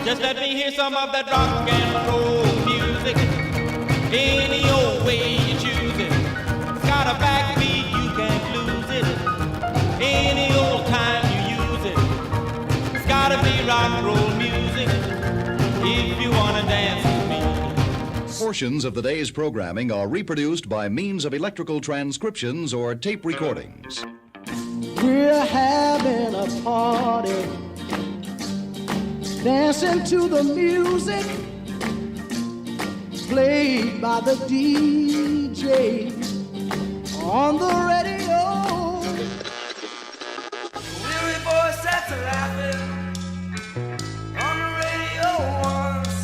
Just let me hear some of that rock and roll music. Any old way you choose it. It's got a backbeat, you can't lose it. Any old time you use it. It's gotta be rock and roll music if you wanna dance with me. Portions of the day's programming are reproduced by means of electrical transcriptions or tape recordings. We're having a party, dancing to the music played by the DJ on the radio. Weary boy sat to laughing on the radio once.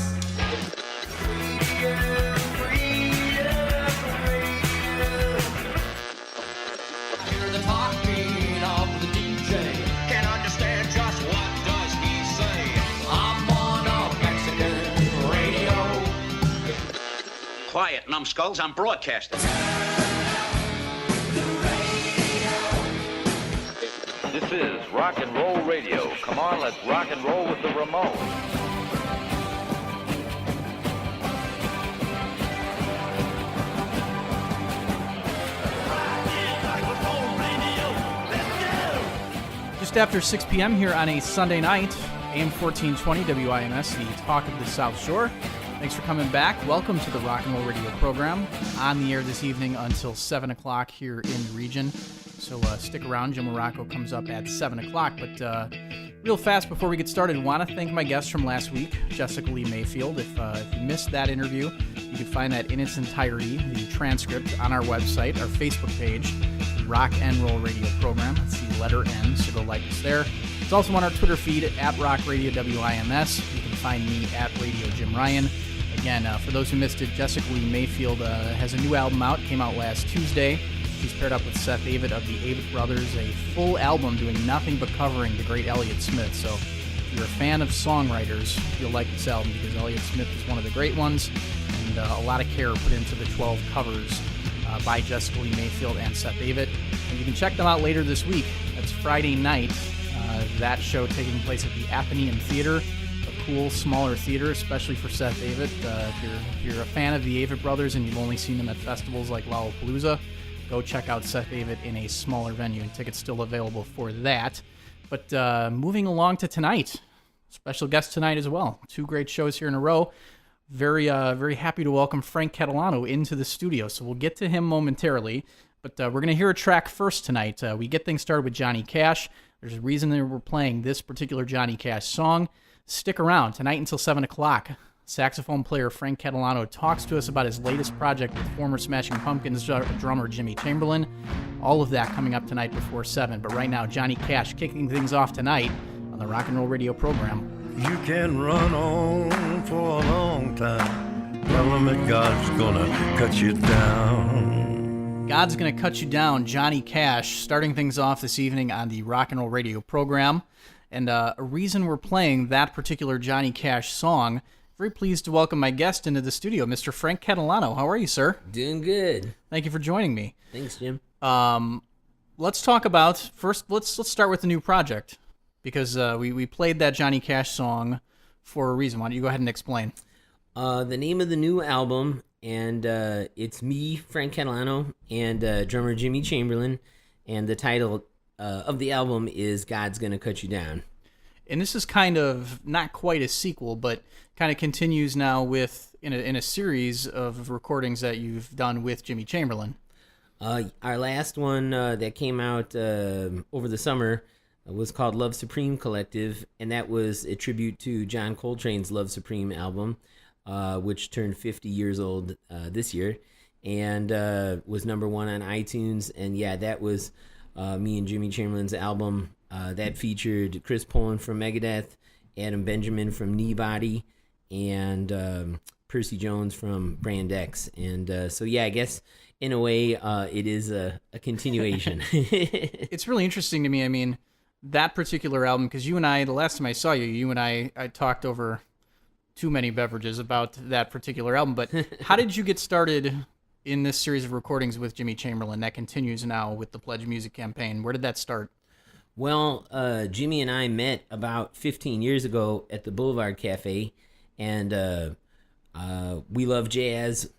Freedom, freedom, freedom. I hear the heartbeat of the DJ. Can't understand just what does he say. I'm on a Mexican radio. Quiet, numbskulls, I'm broadcasting. This is rock and roll radio. Come on, let's rock and roll with the Ramones. Just after 6 p.m. here on a Sunday night, AM 1420 WIMS, the talk of the South Shore. Thanks for coming back. Welcome to the Rock and Roll Radio program. On the air this evening until 7 o'clock here in the region. So stick around. Jim Morocco comes up at 7 o'clock. But real fast before we get started, I want to thank my guest from last week, Jessica Lee Mayfield. If you missed that interview, you can find that in its entirety, the transcript, on our website, our Facebook page, Rock and Roll Radio program. It's the letter N, so go like us there. It's also on our Twitter feed, at Rock Radio WIMS. You can find me at Radio Jim Ryan. Again, for those who missed it, Jessica Lee Mayfield has a new album out. Came out last Tuesday. She's paired up with Seth Avett of the Avett Brothers, a full album doing nothing but covering the great Elliott Smith. So if you're a fan of songwriters, you'll like this album because Elliott Smith is one of the great ones, and a lot of care put into the 12 covers by Jessica Lee Mayfield and Seth Avett. And you can check them out later this week. That's Friday night. That show taking place at the Athenaeum Theater, a cool, smaller theater, especially for Seth Avett. If you're a fan of the Avett Brothers and you've only seen them at festivals like Lollapalooza, go check out Seth Avett in a smaller venue, and tickets still available for that. But moving along to tonight, special guest tonight as well. 2 great shows here in a row. Very happy to welcome Frank Catalano into the studio, so we'll get to him momentarily. But we're going to hear a track first tonight. We get things started with Johnny Cash. There's a reason that we're playing this particular Johnny Cash song. Stick around. Tonight until 7 o'clock, saxophone player Frank Catalano talks to us about his latest project with former Smashing Pumpkins drummer Jimmy Chamberlin. All of that coming up tonight before 7. But right now, Johnny Cash kicking things off tonight on the Rock and Roll Radio program. You can run on for a long time. Tell them that God's gonna cut you down. God's Gonna Cut You Down, Johnny Cash, starting things off this evening on the Rock and Roll Radio program. And a reason we're playing that particular Johnny Cash song, very pleased to welcome my guest into the studio, Mr. Frank Catalano. How are you, sir? Doing good. Thank you for joining me. Thanks, Jim. Let's talk about, first, let's start with the new project, because we played that Johnny Cash song for a reason. Why don't you go ahead and explain? The name of the new album, and it's me, Frank Catalano, and drummer Jimmy Chamberlin, and the title of the album is God's Gonna Cut You Down. And this is kind of not quite a sequel, but kind of continues now with in a series of recordings that you've done with Jimmy Chamberlin. Our last one that came out over the summer was called Love Supreme Collective, and that was a tribute to John Coltrane's Love Supreme album, which turned 50 years old this year, and was number 1 on iTunes. And yeah, that was me and Jimmy Chamberlin's album. That featured Chris Poland from Megadeth, Adam Benjamin from Kneebody, and Percy Jones from Brand X. And so yeah, I guess in a way it is a continuation. It's really interesting to me. I mean, that particular album, because you and I, the last time I saw you, you and I talked over too many beverages about that particular album. But how did you get started in this series of recordings with Jimmy Chamberlin that continues now with the Pledge Music campaign? Where did that start? Well, Jimmy and I met about 15 years ago at the Boulevard Cafe, and we love jazz,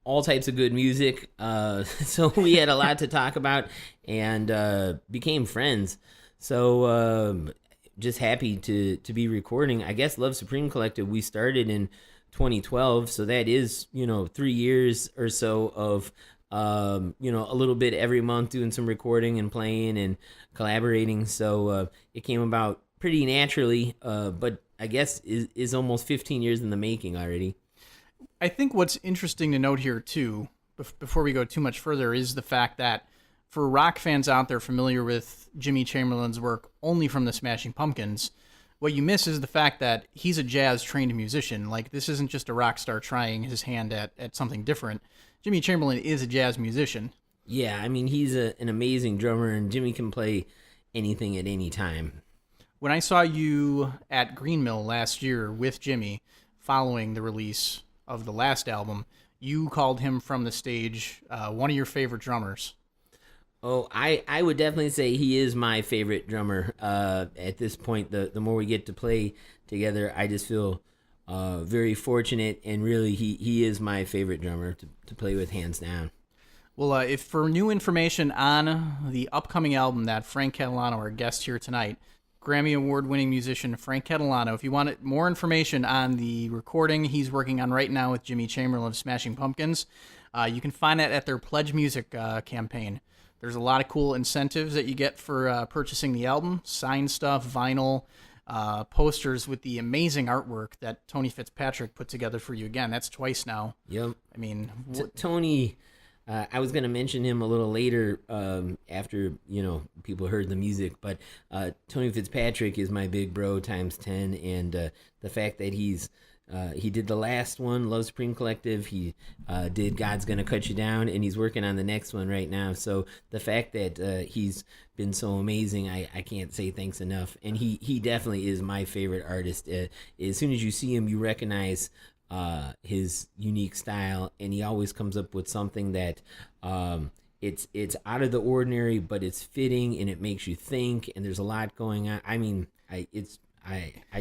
all types of good music. So we had a lot to talk about and became friends. So just happy to be recording. I guess Love Supreme Collective, we started in 2012, so that is 3 years or so of a little bit every month doing some recording and playing and collaborating. So it came about pretty naturally, but I guess is almost 15 years in the making already. I think what's interesting to note here too, before we go too much further, is the fact that for rock fans out there familiar with Jimmy Chamberlin's work only from the Smashing Pumpkins, what you miss is the fact that he's a jazz-trained musician. Like, this isn't just a rock star trying his hand at something different. Jimmy Chamberlin is a jazz musician. Yeah, I mean, he's an amazing drummer, and Jimmy can play anything at any time. When I saw you at Green Mill last year with Jimmy, following the release of the last album, you called him from the stage one of your favorite drummers. Oh, I would definitely say he is my favorite drummer. At this point, the more we get to play together, I just feel very fortunate, and really he is my favorite drummer to play with, hands down. Well, if for new information on the upcoming album that Frank Catalano, our guest here tonight, Grammy Award-winning musician Frank Catalano, if you want more information on the recording he's working on right now with Jimmy Chamberlin of Smashing Pumpkins, you can find that at their Pledge Music campaign. There's a lot of cool incentives that you get for purchasing the album, signed stuff, vinyl, posters with the amazing artwork that Tony Fitzpatrick put together for you. Again, that's twice now. Yep. I mean, Tony, I was going to mention him a little later after, people heard the music, but Tony Fitzpatrick is my big bro times 10, and the fact that he did the last one, Love Supreme Collective. He did God's Gonna Cut You Down, and he's working on the next one right now. So the fact that he's been so amazing, I can't say thanks enough. And he definitely is my favorite artist. As soon as you see him, you recognize his unique style, and he always comes up with something that it's out of the ordinary, but it's fitting, and it makes you think, and there's a lot going on. I mean, I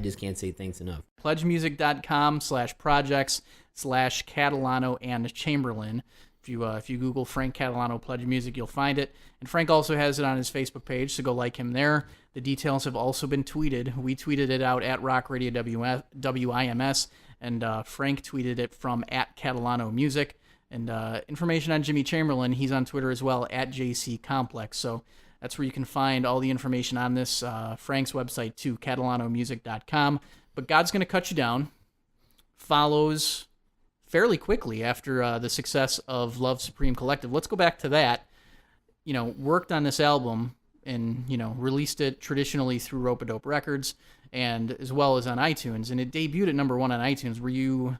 just can't say thanks enough. pledgemusic.com/projects/Catalano and Chamberlin. If you Google Frank Catalano Pledge Music, you'll find it. And Frank also has it on his Facebook page, so go like him there. The details have also been tweeted. We tweeted it out at Rock Radio WIMS, and Frank tweeted it from @Catalano Music. And information on Jimmy Chamberlin, he's on Twitter as well, @JCComplex. So that's where you can find all the information on this. Frank's website, too, catalanomusic.com. But God's Gonna Cut You Down follows fairly quickly after the success of Love Supreme Collective. Let's go back to that. Worked on this album and, released it traditionally through Ropeadope Records and as well as on iTunes. And it debuted at number 1 on iTunes. Were you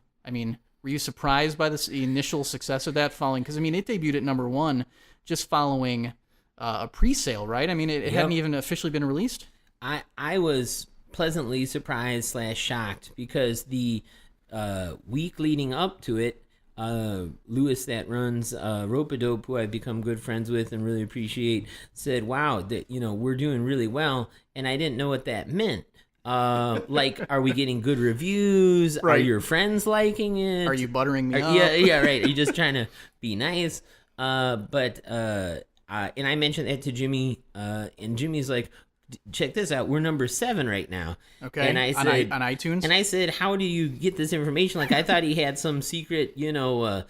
surprised by the initial success of that following? Because, it debuted at number 1 just following a pre-sale, right? It hadn't even officially been released? I was pleasantly surprised / shocked because the week leading up to it, Lewis that runs Ropeadope, who I've become good friends with and really appreciate, said, wow, that we're doing really well, and I didn't know what that meant. Are we getting good reviews? Right. Are your friends liking it? Are you buttering me up? Yeah, right. Are you just trying to be nice? And I mentioned that to Jimmy, and Jimmy's like, check this out. We're number 7 right now. Okay. And I said, on iTunes? And I said, how do you get this information? Like, I thought he had some secret,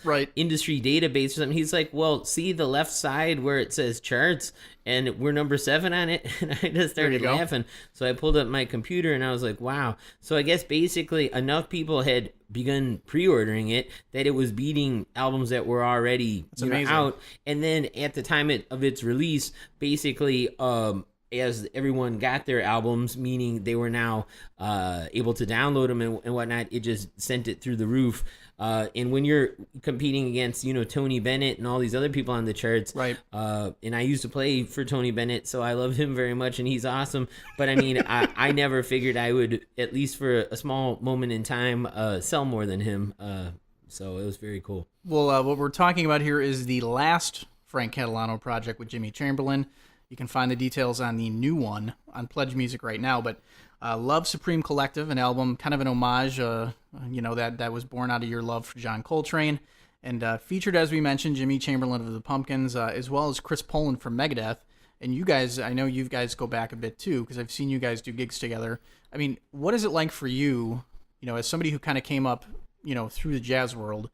right, industry database or something. He's like, well, see the left side where it says charts, and we're number 7 on it. And I just started laughing. So I pulled up my computer, and I was like, wow. So I guess basically enough people had begun pre-ordering it that it was beating albums that were already out. And then at the time of its release, basically, as everyone got their albums, meaning they were now able to download them and whatnot, it just sent it through the roof. And when you're competing against, Tony Bennett and all these other people on the charts, right? And I used to play for Tony Bennett, so I love him very much, and he's awesome. But I never figured I would, at least for a small moment in time, sell more than him. So it was very cool. Well, what we're talking about here is the last Frank Catalano project with Jimmy Chamberlin. You can find the details on the new one on Pledge Music right now. But Love Supreme Collective, an album, kind of an homage, that was born out of your love for John Coltrane. And featured, as we mentioned, Jimmy Chamberlin of the Pumpkins, as well as Chris Poland from Megadeth. And you guys, I know you guys go back a bit too, because I've seen you guys do gigs together. I mean, what is it like for you, as somebody who kind of came up, through the jazz world,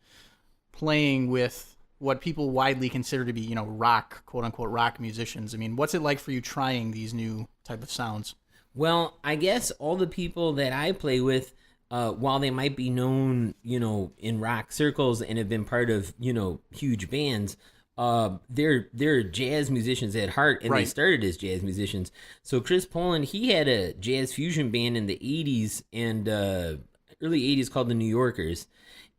playing with what people widely consider to be, rock, quote-unquote rock musicians? I mean, what's it like for you trying these new type of sounds? Well, I guess all the people that I play with, while they might be known, in rock circles and have been part of, huge bands, they're jazz musicians at heart, and Right. They started as jazz musicians. So Chris Poland, he had a jazz fusion band in the 80s and early 80s called the New Yorkers.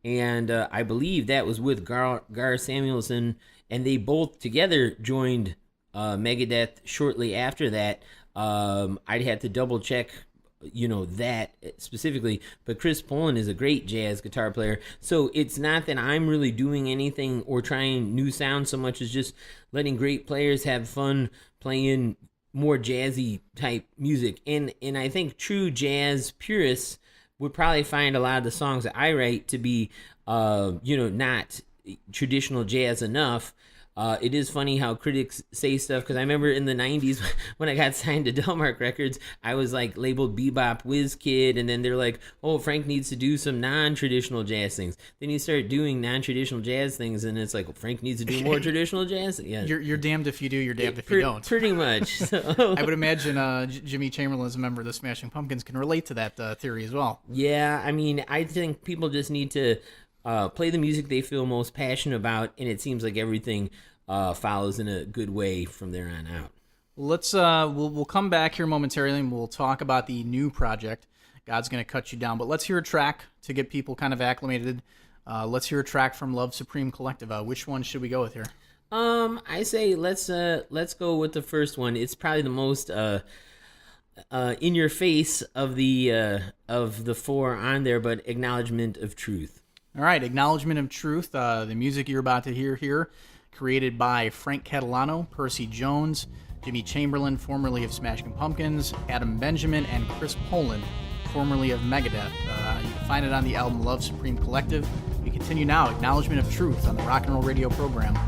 And I believe that was with Gar Samuelson, and they both together joined Megadeth shortly after that. I'd have to double check that specifically, but Chris Poland is a great jazz guitar player. So it's not that I'm really doing anything or trying new sounds so much as just letting great players have fun playing more jazzy type music. And I think true jazz purists would probably find a lot of the songs that I write to be not traditional jazz enough. It is funny how critics say stuff, because I remember in the 90s when I got signed to Delmark Records, I was like labeled bebop whiz kid, and then they're like, oh, Frank needs to do some non-traditional jazz things. Then you start doing non-traditional jazz things, and it's like, Frank needs to do more traditional jazz. Yeah, You're damned if you do, you're damned if you don't. Pretty much. So. I would imagine Jimmy Chamberlin, as a member of the Smashing Pumpkins, can relate to that theory as well. Yeah, I mean, I think people just need to play the music they feel most passionate about, and it seems like everything follows in a good way from there on out. Let's we'll come back here momentarily, and we'll talk about the new project, God's Gonna Cut You Down. But let's hear a track to get people kind of acclimated. Let's hear a track from Love Supreme Collective. Which one should we go with here? I say let's go with the first one. It's probably the most in your face of the four on there, but Acknowledgement of Truth. All right, Acknowledgement of Truth. The music you're about to hear here, created by Frank Catalano, Percy Jones, Jimmy Chamberlin, formerly of Smashing Pumpkins, Adam Benjamin, and Chris Poland, formerly of Megadeth. You can find it on the album Love Supreme Collective. We continue now, Acknowledgement of Truth on the Rock and Roll Radio program.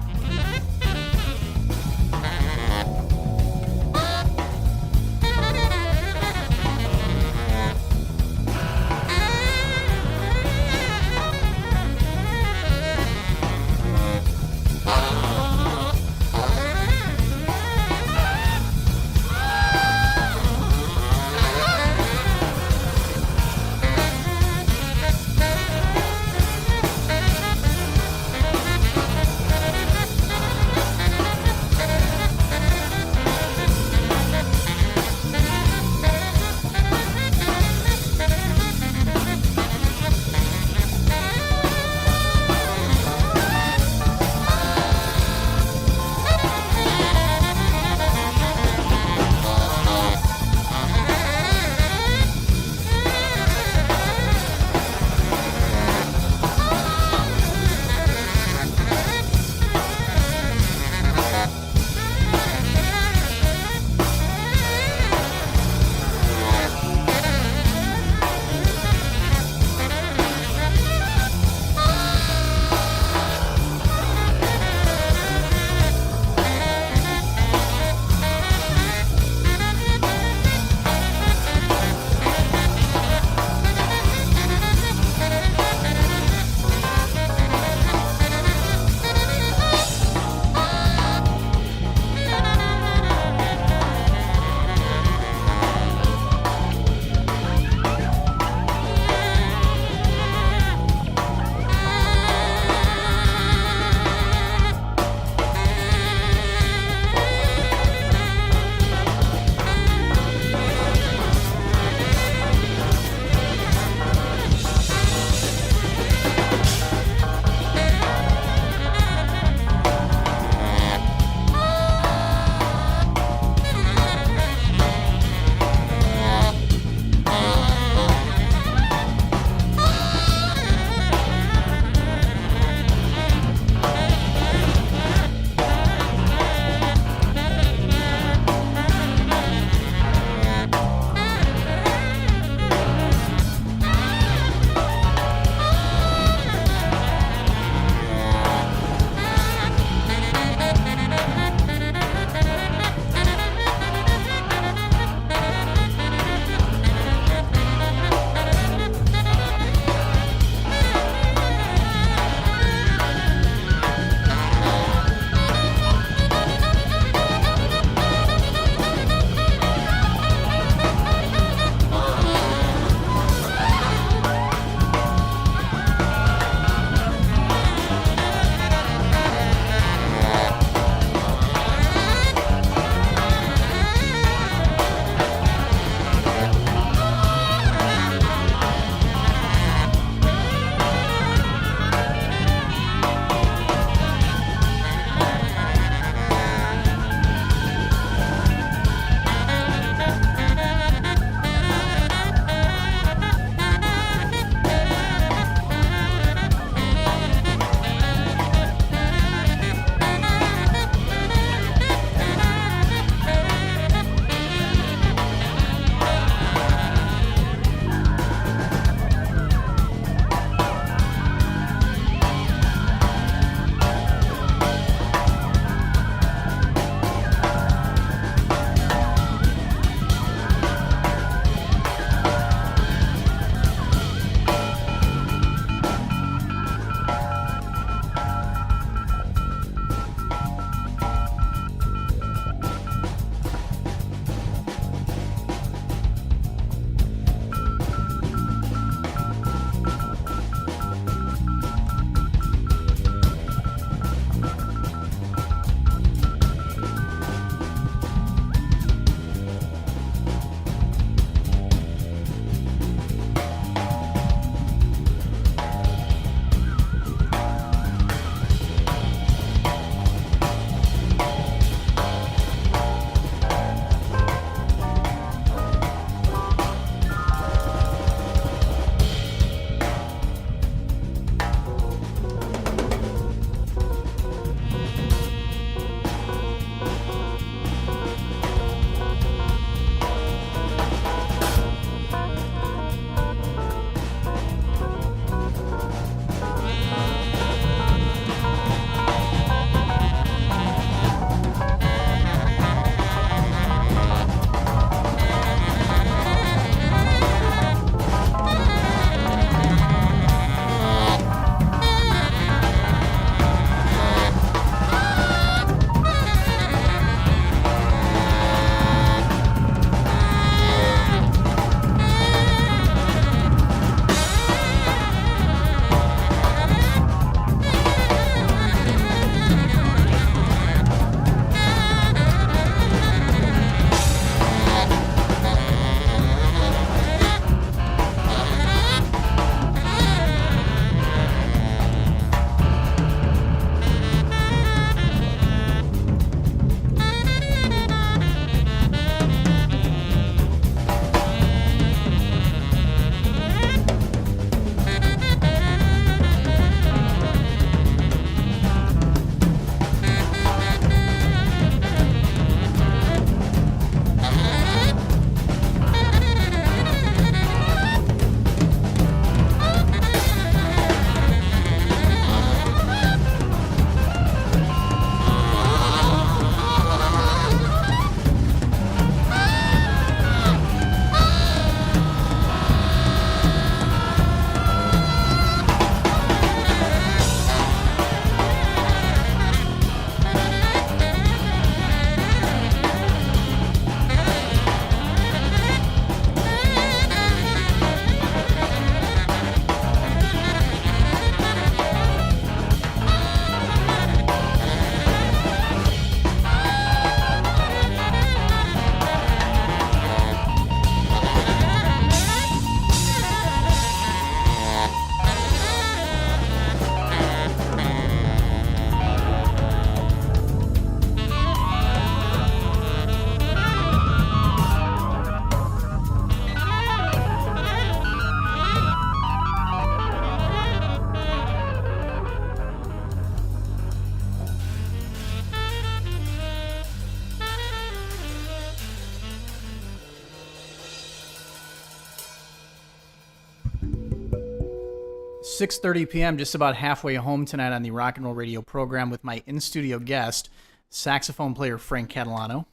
6:30 p.m., just about halfway home tonight on the Rock and Roll Radio program with my in-studio guest, saxophone player Frank Catalano.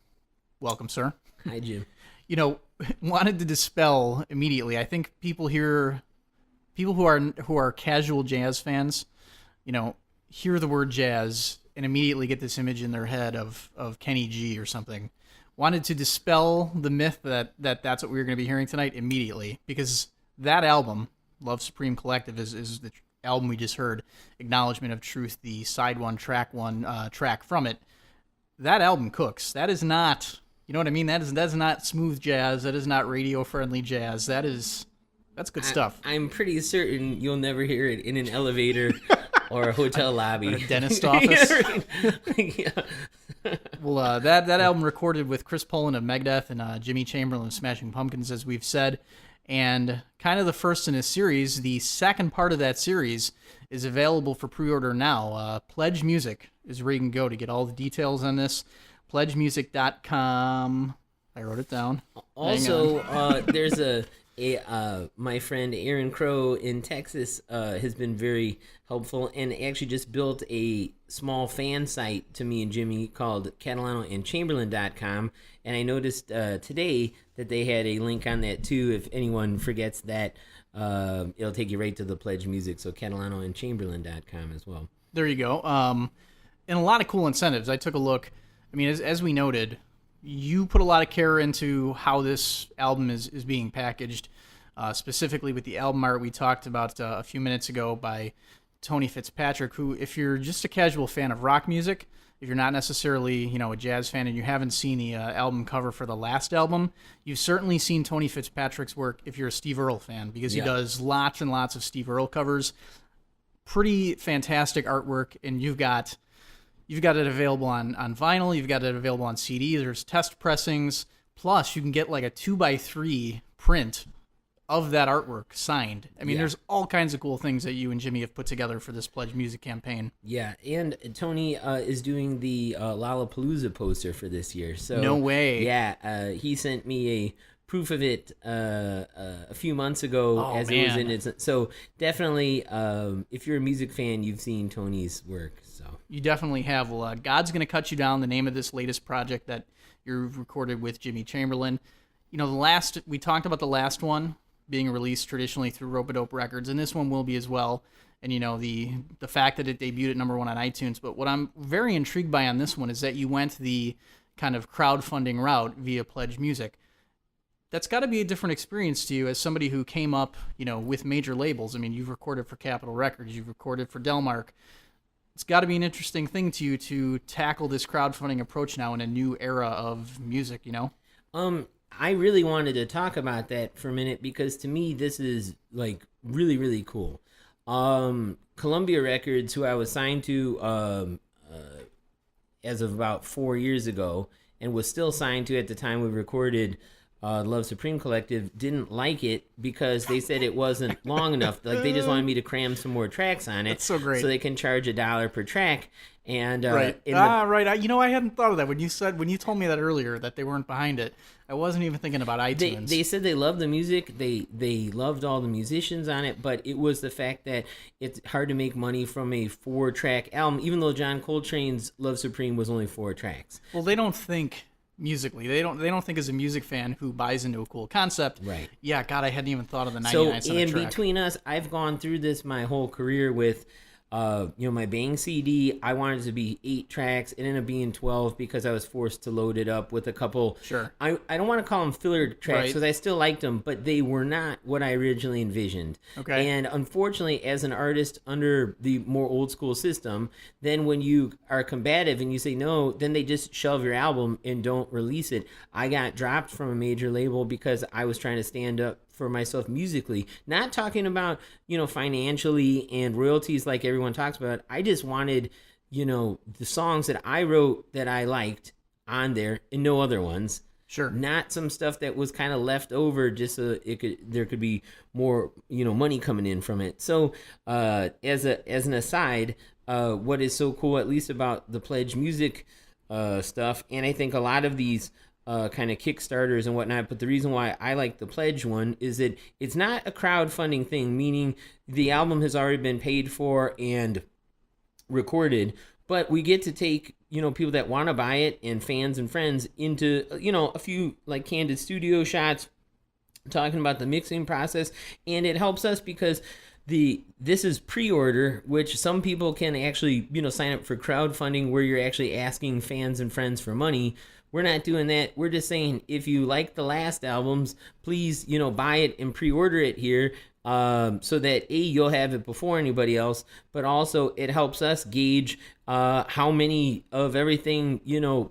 Welcome, sir. Hi, Jim. You know, wanted to dispel immediately. I think people who are casual jazz fans, you know, hear the word jazz and immediately get this image in their head of Kenny G or something. Wanted to dispel the myth that that's what we were going to be hearing tonight immediately, because that album, Love Supreme Collective, is the album we just heard, Acknowledgement of Truth, the side one, track from it. That album cooks. That is not, you know what I mean? That is not smooth jazz. That is not radio-friendly jazz. That's good stuff. I'm pretty certain you'll never hear it in an elevator or a hotel lobby. Or a dentist office. Yeah. Well, that album recorded with Chris Poland of Megadeth and Jimmy Chamberlin of Smashing Pumpkins, as we've said, and kind of the first in a series. The second part of that series is available for pre-order now. Pledge Music is where you can go to get all the details on this. PledgeMusic.com. I wrote it down. Also, there's my friend Aaron Crow in Texas has been very helpful and actually just built a small fan site to me and Jimmy called CatalanoandChamberlain.com, and I noticed today that they had a link on that too. If anyone forgets that, it'll take you right to the Pledge Music, so CatalanoandChamberlain.com as well. There you go. And a lot of cool incentives. I took a look. I mean, as we noted, you put a lot of care into how this album is being packaged, specifically with the album art we talked about a few minutes ago by Tony Fitzpatrick, who, if you're just a casual fan of rock music, if you're not necessarily, you know, a jazz fan and you haven't seen the album cover for the last album, you've certainly seen Tony Fitzpatrick's work if you're a Steve Earle fan, because he does lots and lots of Steve Earle covers. Pretty fantastic artwork, and you've got it available on vinyl, you've got it available on CD, there's test pressings, plus you can get like a 2x3 print of that artwork signed. I mean, there's all kinds of cool things that you and Jimmy have put together for this Pledge Music campaign. Yeah, and Tony is doing the Lollapalooza poster for this year. So no way. Yeah, he sent me a proof of it a few months ago it was in its. So definitely, if you're a music fan, you've seen Tony's work. So you definitely have. Well, God's Gonna Cut You Down, the name of this latest project that you've recorded with Jimmy Chamberlin. You know, we talked about the last one being released traditionally through Ropeadope Records, and this one will be as well. And, you know, the fact that it debuted at #1 on iTunes. But what I'm very intrigued by on this one is that you went the kind of crowdfunding route via Pledge Music. That's got to be a different experience to you as somebody who came up, you know, with major labels. I mean, you've recorded for Capitol Records, you've recorded for Delmark. It's got to be an interesting thing to you to tackle this crowdfunding approach now in a new era of music, you know? I really wanted to talk about that for a minute because to me this is like really, really cool. Columbia Records, who I was signed to as of about 4 years ago and was still signed to at the time we recorded Love Supreme Collective, didn't like it because they said it wasn't long enough. Like they just wanted me to cram some more tracks on it. That's so great. So they can charge $1 per track. And right. Right. You know, I hadn't thought of that when you told me that earlier that they weren't behind it. I wasn't even thinking about iTunes. They said they loved the music. They loved all the musicians on it, but it was the fact that it's hard to make money from a 4-track album, even though John Coltrane's Love Supreme was only 4 tracks. Well, they don't think musically. They don't think as a music fan who buys into a cool concept. Right. Yeah, God, I hadn't even thought of the 99 cent So, and track. between us, I've gone through this my whole career with my Bang CD. I wanted it to be 8 tracks. It ended up being 12 because I was forced to load it up with a couple. Sure. I don't want to call them filler tracks Right. because I still liked them, but they were not what I originally envisioned. Okay. And unfortunately, as an artist under the more old school system, then when you are combative and you say no, then they just shelve your album and don't release it. I got dropped from a major label because I was trying to stand up for myself musically, not talking about, financially and royalties like everyone talks about. I just wanted, the songs that I wrote that I liked on there and no other ones. Sure. Not some stuff that was kind of left over just so there could be more, money coming in from it. So, as an aside, what is so cool, at least about the Pledge Music stuff, and I think a lot of these kind of Kickstarters and whatnot. But the reason why I like the pledge one is that it's not a crowdfunding thing, meaning the album has already been paid for and recorded, but we get to take, people that want to buy it and fans and friends into, a few like candid studio shots talking about the mixing process. And it helps us because this is pre-order, which some people can actually, sign up for crowdfunding where you're actually asking fans and friends for money. We're not doing that. We're just saying, if you like the last albums, please, buy it and pre-order it here, so that you'll have it before anybody else, but also it helps us gauge how many of everything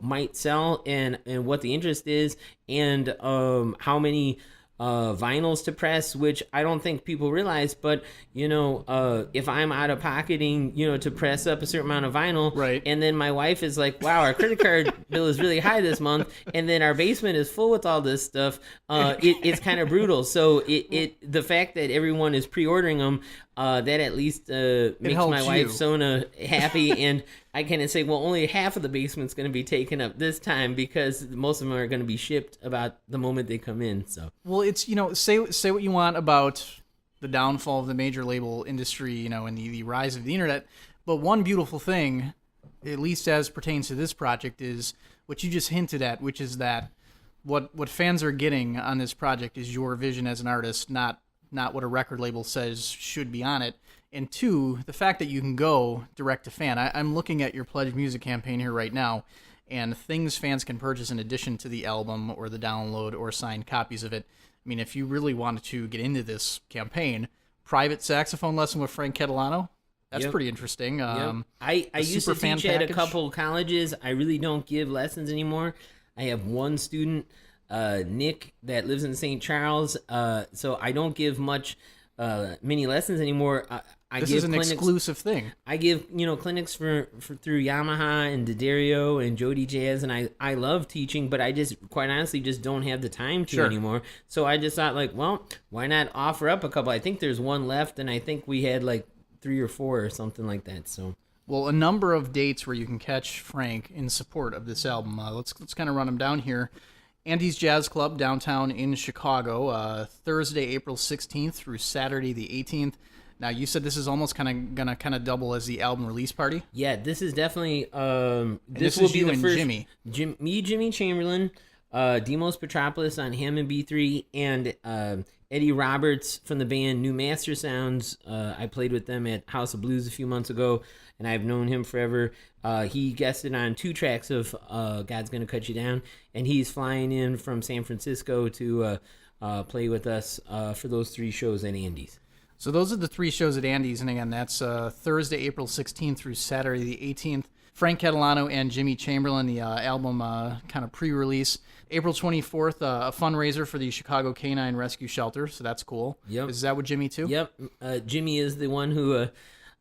might sell and what the interest is, and how many vinyls to press, which I don't think people realize, but if I'm out of pocketing to press up a certain amount of vinyl, right, and then my wife is like, wow, our credit card bill is really high this month, and then our basement is full with all this stuff, it's kind of brutal. So the fact that everyone is pre-ordering them, that at least makes my wife Sona happy, and I can say, well, only half of the basement's going to be taken up this time because most of them are going to be shipped about the moment they come in. So, well, it's say what you want about the downfall of the major label industry, and the rise of the internet, but one beautiful thing, at least as pertains to this project, is what you just hinted at, which is that what fans are getting on this project is your vision as an artist, not what a record label says should be on it. And two, the fact that you can go direct to fan. I'm looking at your Pledge Music campaign here right now, and things fans can purchase in addition to the album or the download or signed copies of it. I mean, if you really wanted to get into this campaign, private saxophone lesson with Frank Catalano, that's pretty interesting. I used to teach at a couple colleges. I really don't give lessons anymore. I have one student, Nick, that lives in St. Charles, so I don't give many lessons anymore. This is an exclusive thing. I give clinics for through Yamaha and D'Addario and Jody Jazz, and I love teaching, but I just quite honestly just don't have the time to anymore. So I just thought, like, well, why not offer up a couple? I think there's one left, and I think we had like 3 or 4 or something like that. So, well, a number of dates where you can catch Frank in support of this album. Let's kind of run them down here. Andy's Jazz Club downtown in Chicago, Thursday, April 16th through Saturday the 18th. Now, you said this is almost gonna double as the album release party. Yeah, this is definitely this will be the first. Jimmy Chamberlin, Demos Petropoulos on Hammond B-3, and Eddie Roberts from the band New Master Sounds. I played with them at House of Blues a few months ago, and I've known him forever. He guested on 2 tracks of God's Gonna Cut You Down, and he's flying in from San Francisco to play with us for those 3 shows at Andy's. So those are the 3 shows at Andy's, and again, that's Thursday, April 16th through Saturday the 18th. Frank Catalano and Jimmy Chamberlin, the album kind of pre-release. April 24th, a fundraiser for the Chicago Canine Rescue Shelter, so that's cool. Yep. Is that with Jimmy, too? Yep. Jimmy is the one who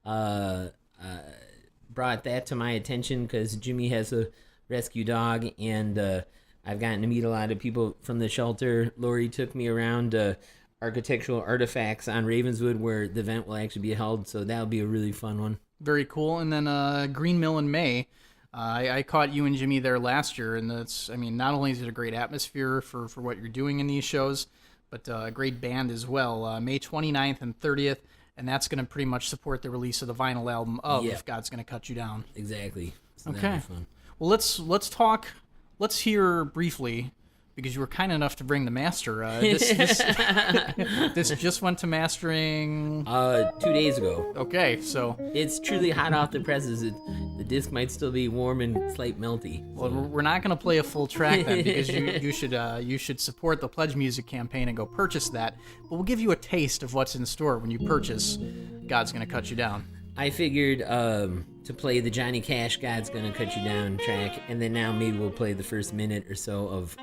brought that to my attention, because Jimmy has a rescue dog, and I've gotten to meet a lot of people from the shelter. Lori took me around architectural artifacts on Ravenswood, where the event will actually be held, so that'll be a really fun one. Very cool. And then Green Mill in May. I caught you and Jimmy there last year, and not only is it a great atmosphere for what you're doing in these shows, but a great band as well. May 29th and 30th, and that's going to pretty much support the release of the vinyl album of God's Gonna Cut You Down. Exactly. So okay. That'll be fun. Well, let's hear briefly, because you were kind enough to bring the master. This just went to mastering 2 days ago. Okay, so it's truly hot off the presses. The disc might still be warm and slight melty. So. Well, we're not going to play a full track then, because you should support the Pledge Music campaign and go purchase that. But we'll give you a taste of what's in store when you purchase God's Gonna Cut You Down. I figured to play the Johnny Cash God's Gonna Cut You Down track, and then now maybe we'll play the first minute or so of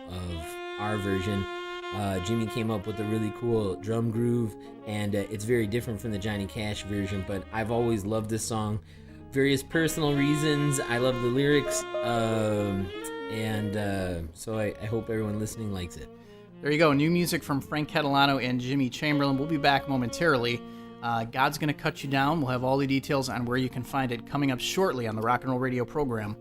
our version. Jimmy came up with a really cool drum groove, and it's very different from the Johnny Cash version, but I've always loved this song. Various personal reasons. I love the lyrics, so I hope everyone listening likes it. There you go. New music from Frank Catalano and Jimmy Chamberlin. We'll be back momentarily. God's Gonna Cut You Down. We'll have all the details on where you can find it coming up shortly on the Rock and Roll Radio program.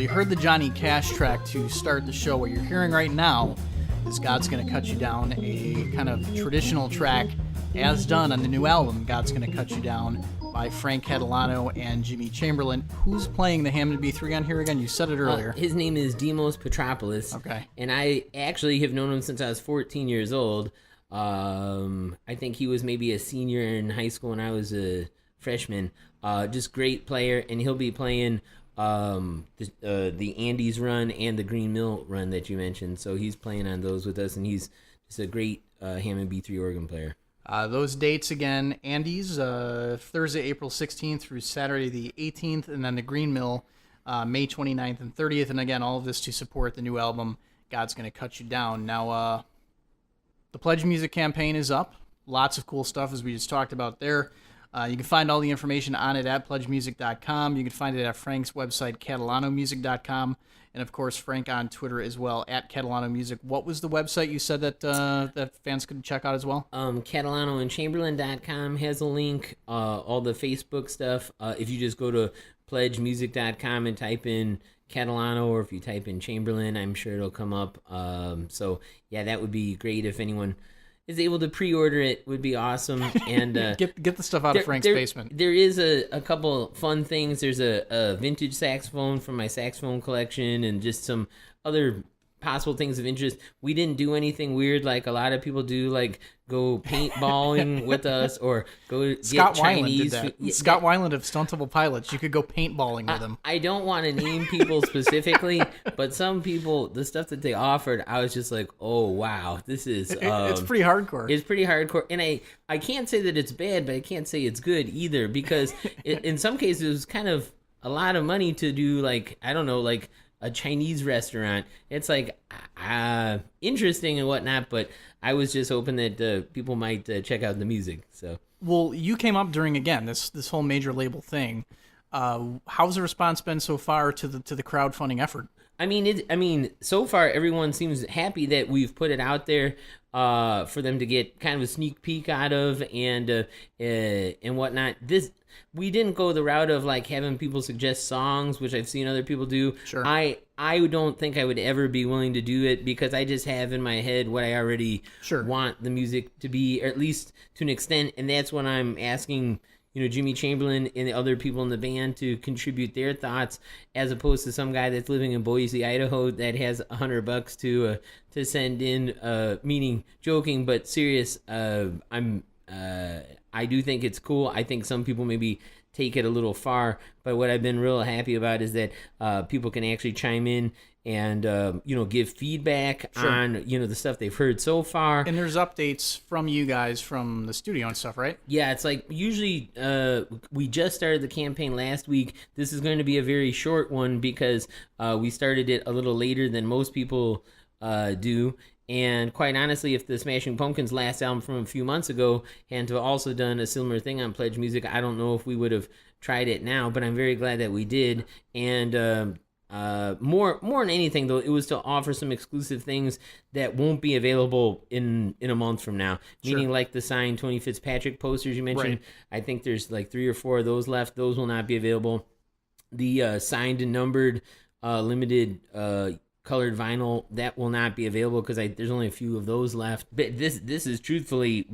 you heard the Johnny Cash track to start the show. What you're hearing right now is God's Gonna Cut You Down, a kind of traditional track as done on the new album, God's Gonna Cut You Down, by Frank Catalano and Jimmy Chamberlin. Who's playing the Hammond B-3 on here again? You said it earlier. His name is Demos Petropoulos. Okay. And I actually have known him since I was 14 years old. I think he was maybe a senior in high school when I was a freshman. Just great player, and he'll be playing the Andes run and the Green Mill run that you mentioned. So he's playing on those with us, and he's just a great Hammond B-3 organ player. Those dates again, Andes, Thursday, April 16th through Saturday the 18th, and then the Green Mill, May 29th and 30th. And again, all of this to support the new album, God's Gonna Cut You Down. Now, the Pledge Music campaign is up. Lots of cool stuff, as we just talked about there. You can find all the information on it at pledgemusic.com. You can find it at Frank's website, catalanomusic.com. And, of course, Frank on Twitter as well, at Catalano Music. What was the website you said that that fans could check out as well? CatalanoandChamberlin.com has a link. All the Facebook stuff. If you just go to pledgemusic.com and type in Catalano, or if you type in Chamberlin, I'm sure it'll come up. So, yeah, that would be great if anyone is able to pre-order it. Would be awesome. And get the stuff out of Frank's basement. There is a couple fun things. There's a vintage saxophone from my saxophone collection, and just some other possible things of interest. We didn't do anything weird like a lot of people do, like go paintballing with us, or go Scott get Chinese Weiland did that. food. Scott Weiland of Stuntable Pilots. You could go paintballing with him. I don't want to name people specifically, but some people, the stuff that they offered, I was just like, oh, wow, this is... it's pretty hardcore. It's pretty hardcore. And I can't say that it's bad, but I can't say it's good either, because in some cases it was kind of a lot of money to do, like, I don't know, like a Chinese restaurant. It's like interesting and whatnot, but I was just hoping that people might check out the music. So, well, you came up during again this whole major label thing. How's the response been so far to the crowdfunding effort? I mean, so far everyone seems happy that we've put it out there for them to get kind of a sneak peek out of and whatnot. We didn't go the route of like having people suggest songs, which I've seen other people do. Sure. I don't think I would ever be willing to do it, because I just have in my head what I already want the music to be, or at least to an extent, and that's when I'm asking, Jimmy Chamberlin and the other people in the band to contribute their thoughts, as opposed to some guy that's living in Boise, Idaho, that has $100 to send in. Meaning joking but serious. I do think it's cool. I think some people maybe take it a little far, but what I've been real happy about is that people can actually chime in and give feedback on the stuff they've heard so far. And there's updates from you guys from the studio and stuff, right? Yeah, it's like usually we just started the campaign last week. This is going to be a very short one because we started it a little later than most people do. And quite honestly, if the Smashing Pumpkins' last album from a few months ago hadn't have also done a similar thing on Pledge Music, I don't know if we would have tried it now, but I'm very glad that we did. And more than anything, though, it was to offer some exclusive things that won't be available in a month from now. Meaning like the signed Tony Fitzpatrick posters you mentioned. Right. I think there's like 3 or 4 of those left. Those will not be available. The signed and numbered limited colored vinyl, that will not be available because there's only a few of those left. But this is truthfully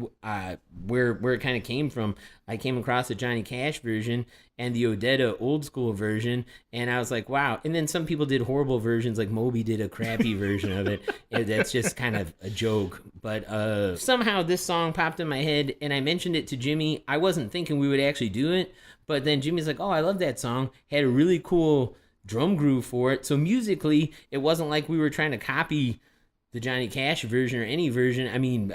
where it kind of came from. I came across the Johnny Cash version and the Odetta old school version, and I was like, wow. And then some people did horrible versions, like Moby did a crappy version of it. That's just kind of a joke. But somehow this song popped in my head, and I mentioned it to Jimmy. I wasn't thinking we would actually do it, but then Jimmy's like, oh, I love that song. Had a really cool drum groove for it. So musically, it wasn't like we were trying to copy the Johnny Cash version or any version. I mean,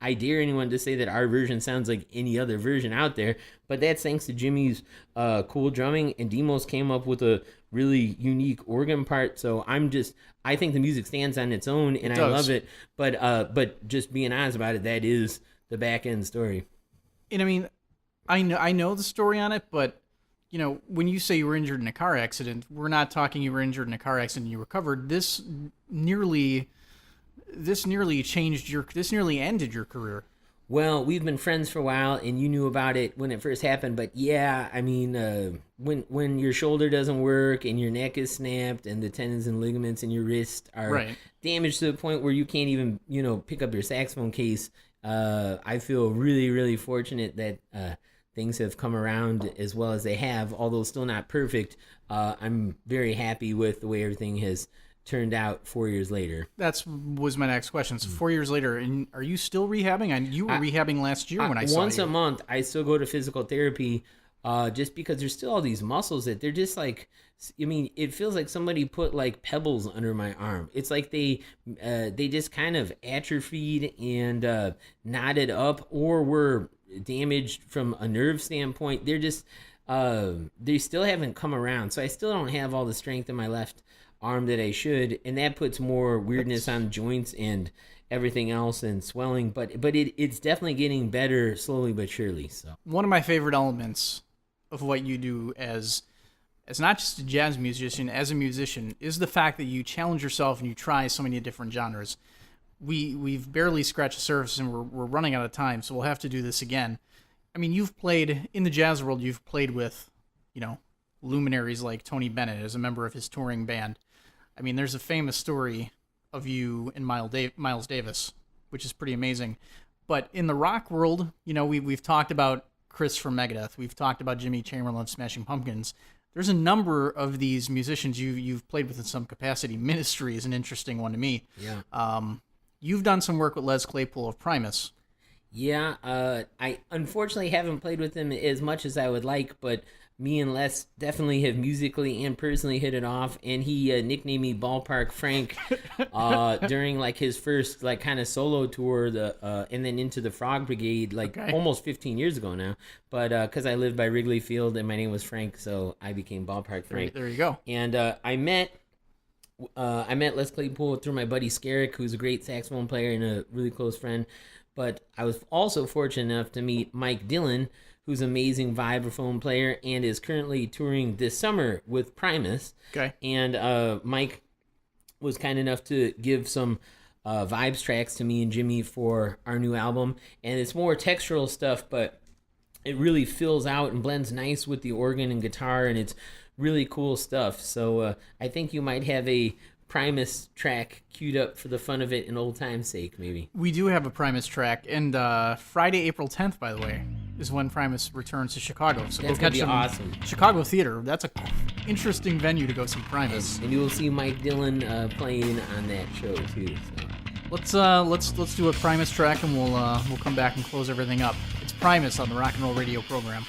I dare anyone to say that our version sounds like any other version out there, but that's thanks to Jimmy's cool drumming, and Demos came up with a really unique organ part. So I think the music stands on its own, and I love it. But just being honest about it, that is the back end story. And I mean, I know the story on it, but when you say you were injured in a car accident, we're not talking you were injured in a car accident and you recovered. This nearly ended your career. Well, we've been friends for a while, and you knew about it when it first happened. But yeah, I mean, when your shoulder doesn't work and your neck is snapped and the tendons and ligaments in your wrist are damaged to the point where you can't even, pick up your saxophone case, I feel really, really fortunate that things have come around as well as they have, although still not perfect. I'm very happy with the way everything has turned out 4 years later. Was my next question. So 4 years later, and are you still rehabbing? You were rehabbing last year when I saw you. Once a month, I still go to physical therapy just because there's still all these muscles that they're just like, it feels like somebody put like pebbles under my arm. It's like they just kind of atrophied and knotted up or were damaged from a nerve standpoint. They're just, they still haven't come around. So I still don't have all the strength in my left arm that I should, and that puts more weirdness on joints and everything else and swelling, but it's definitely getting better slowly but surely. So one of my favorite elements of what you do as not just a jazz musician, as a musician, is the fact that you challenge yourself and you try so many different genres. We've barely scratched the surface and we're running out of time, so we'll have to do this again. I mean, you've played in the jazz world, you've played with, luminaries like Tony Bennett as a member of his touring band. I mean, there's a famous story of you and Miles Davis, which is pretty amazing. But in the rock world, we've talked about Chris from Megadeth. We've talked about Jimmy Chamberlin of Smashing Pumpkins. There's a number of these musicians you've played with in some capacity. Ministry is an interesting one to me. Yeah. You've done some work with Les Claypool of Primus. Yeah. I unfortunately haven't played with him as much as I would like, but me and Les definitely have musically and personally hit it off, and he nicknamed me Ballpark Frank during like his first like kind of solo tour, and then into the Frog Brigade almost 15 years ago now. But because I lived by Wrigley Field and my name was Frank, so I became Ballpark Frank. There you go. And I met Les Claypool through my buddy Scarrick, who's a great saxophone player and a really close friend. But I was also fortunate enough to meet Mike Dillon, who's an amazing vibraphone player and is currently touring this summer with Primus. Okay. And Mike was kind enough to give some vibes tracks to me and Jimmy for our new album. And it's more textural stuff, but it really fills out and blends nice with the organ and guitar, and it's really cool stuff. So I think you might have a Primus track queued up for the fun of it and old time's sake, maybe. We do have a Primus track, and Friday, April 10th, by the way, is when Primus returns to Chicago. So that's go catch be them. Awesome. Chicago Theater. That's a interesting venue to go see Primus. And you will see Mike Dillon playing on that show too. So. Let's do a Primus track, and we'll come back and close everything up. It's Primus on the Rock and Roll Radio program.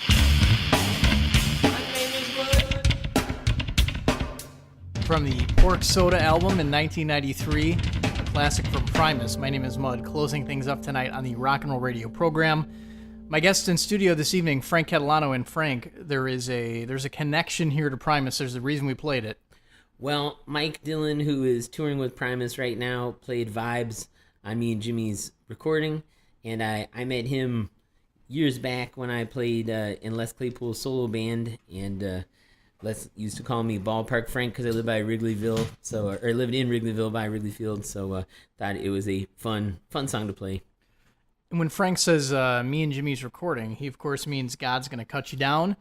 From the Pork Soda album in 1993, a classic from Primus. My name is Mud, closing things up tonight on the Rock and Roll Radio program. My guests in studio this evening, Frank Catalano. And Frank, there's a connection here to Primus. There's a reason we played it. Well, Mike Dillon, who is touring with Primus right now, played vibes on me and Jimmy's recording, and I met him years back when I played in Les Claypool's solo band, and Les used to call me Ballpark Frank because I lived by Wrigleyville, or lived in Wrigleyville by Wrigley Field, so thought it was a fun song to play. And when Frank says me and Jimmy's recording, he of course means God's Gonna Cut You Down.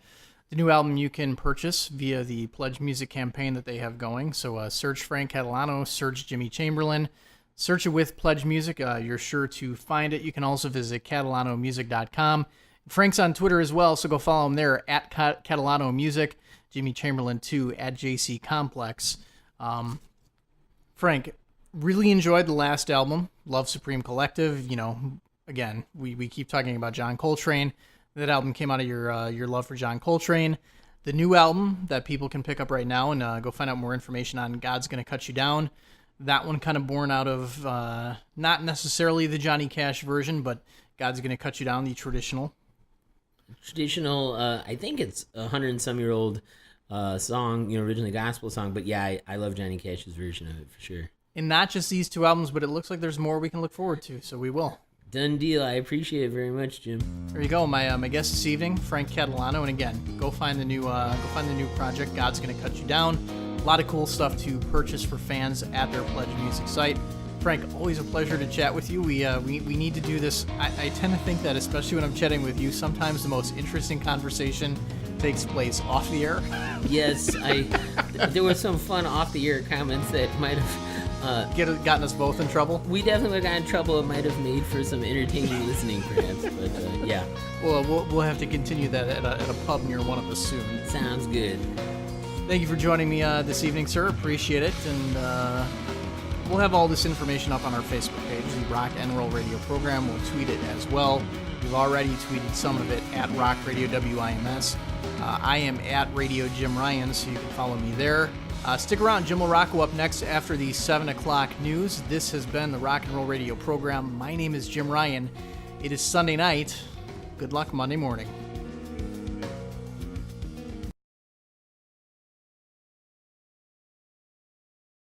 The new album you can purchase via the Pledge Music campaign that they have going. So search Frank Catalano, search Jimmy Chamberlin, search it with Pledge Music. You're sure to find it. You can also visit catalanomusic.com. Frank's on Twitter as well, so go follow him there at Catalano Music. Jimmy Chamberlin too at JC Complex. Frank, really enjoyed the last album, Love Supreme Collective. Again, we keep talking about John Coltrane. That album came out of your love for John Coltrane. The new album that people can pick up right now and go find out more information on, God's Gonna Cut You Down. That one kind of born out of not necessarily the Johnny Cash version, but God's Gonna Cut You Down, the traditional. I think it's 100-and-some-year-old song, originally gospel song, but yeah, I love Johnny Cash's version of it for sure. And not just these two albums, but it looks like there's more we can look forward to, so we will. Done deal. I appreciate it very much, Jim. There you go. My guest this evening, Frank Catalano, and again, go find the new project. God's Gonna Cut You Down. A lot of cool stuff to purchase for fans at their Pledge Music site. Frank, always a pleasure to chat with you. We need to do this. I tend to think that, especially when I'm chatting with you, sometimes the most interesting conversation takes place off the air. Yes, there were some fun off-the-air comments that might have gotten us both in trouble. We definitely got in trouble. It might have made for some entertaining listening, perhaps. But yeah. Well, we'll have to continue that at a pub near one of us soon. Sounds good. Thank you for joining me this evening, sir. Appreciate it. And we'll have all this information up on our Facebook page, the Rock and Roll Radio program. We'll tweet it as well. We've already tweeted some of it at Rock Radio WIMS. I am at Radio Jim Ryan, so you can follow me there. Stick around. Jim LaRocco up next after the 7 o'clock news. This has been the Rock and Roll Radio program. My name is Jim Ryan. It is Sunday night. Good luck Monday morning.